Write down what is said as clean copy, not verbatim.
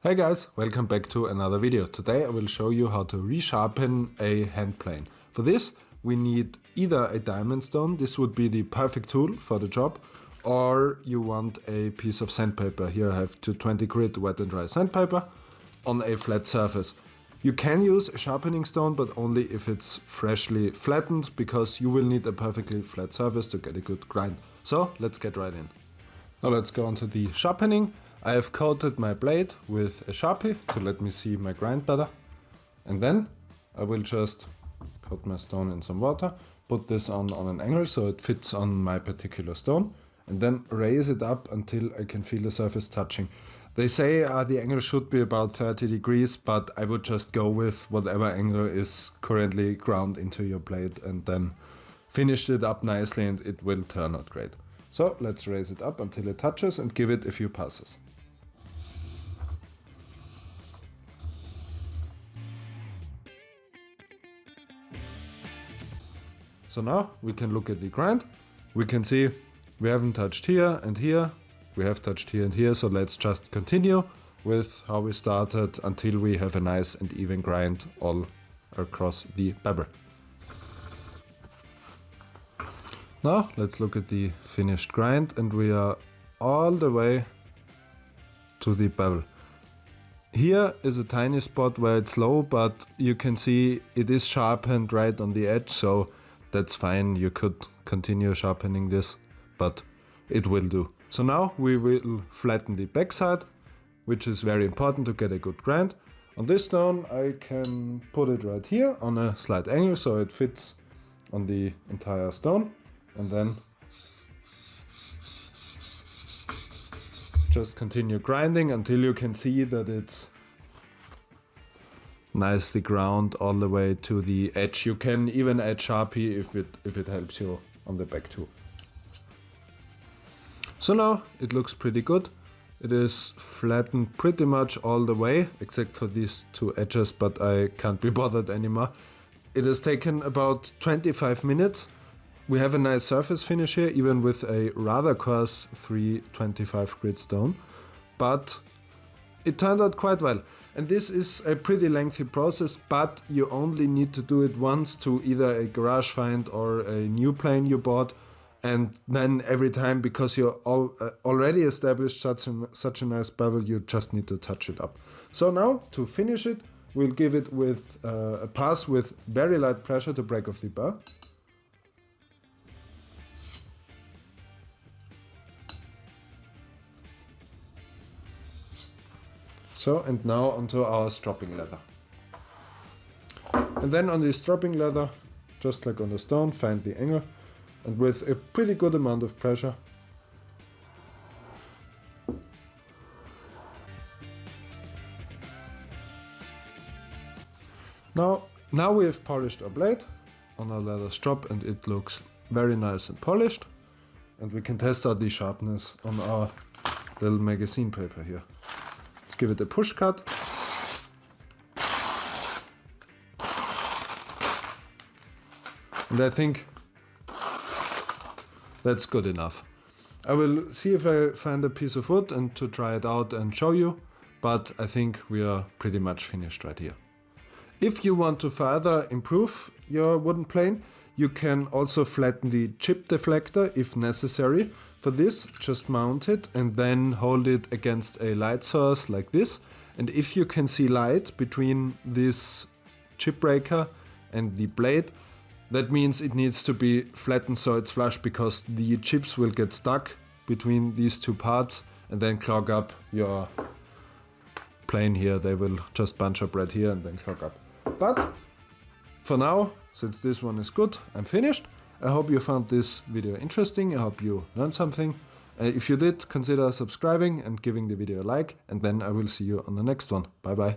Hey guys, welcome back to another video. Today I will show you how to resharpen a hand plane. For this we need either a diamond stone, this would be the perfect tool for the job, or you want a piece of sandpaper. Here I have 220 grit wet and dry sandpaper on a flat surface. You can use a sharpening stone, but only if it's freshly flattened, because you will need a perfectly flat surface to get a good grind. So let's get right in. Now let's go on to the sharpening. I have coated my blade with a Sharpie to let me see my grind better. And then I will just coat my stone in some water, put this on an angle so it fits on my particular stone, and then raise it up until I can feel the surface touching. They say the angle should be about 30 degrees, but I would just go with whatever angle is currently ground into your blade and then finish it up nicely and it will turn out great. So let's raise it up until it touches and give it a few passes. So now we can look at the grind. We can see we haven't touched here and here. We have touched here and here. So let's just continue with how we started until we have a nice and even grind all across the bevel. Now let's look at the finished grind, and we are all the way to the bevel. Here is a tiny spot where it's low, but you can see it is sharpened right on the edge, so that's fine. You could continue sharpening this, but it will do. So now we will flatten the backside, which is very important to get a good grind. On this stone I can put it right here on a slight angle so it fits on the entire stone, and then just continue grinding until you can see that it's nicely ground all the way to the edge. You can even add Sharpie if it helps you on the back too. So now it looks pretty good. It is flattened pretty much all the way except for these two edges, but I can't be bothered anymore. It has taken about 25 minutes. We have a nice surface finish here, even with a rather coarse 325 grit stone, but it turned out quite well. And this is a pretty lengthy process, but you only need to do it once to either a garage find or a new plane you bought, and then every time, because you already established such a nice bevel, you just need to touch it up. So now to finish it, we'll give it with a pass with very light pressure to break off the bar. So, and now onto our stropping leather. And then on the stropping leather, just like on the stone, find the angle, and with a pretty good amount of pressure, now we have polished our blade on our leather strop, and it looks very nice and polished. And we can test out the sharpness on our little magazine paper here. Give it a push cut. And I think that's good enough. I will see if I find a piece of wood and to try it out and show you, but I think we are pretty much finished right here. If you want to further improve your wooden plane, you can also flatten the chip deflector if necessary. For this, just mount it and then hold it against a light source like this. And if you can see light between this chip breaker and the blade, that means it needs to be flattened so it's flush, because the chips will get stuck between these two parts and then clog up your plane here. They will just bunch up right here and then clog up. But for now, since this one is good, I'm finished. I hope you found this video interesting. I hope you learned something. If you did, consider subscribing and giving the video a like, and then I will see you on the next one. Bye bye.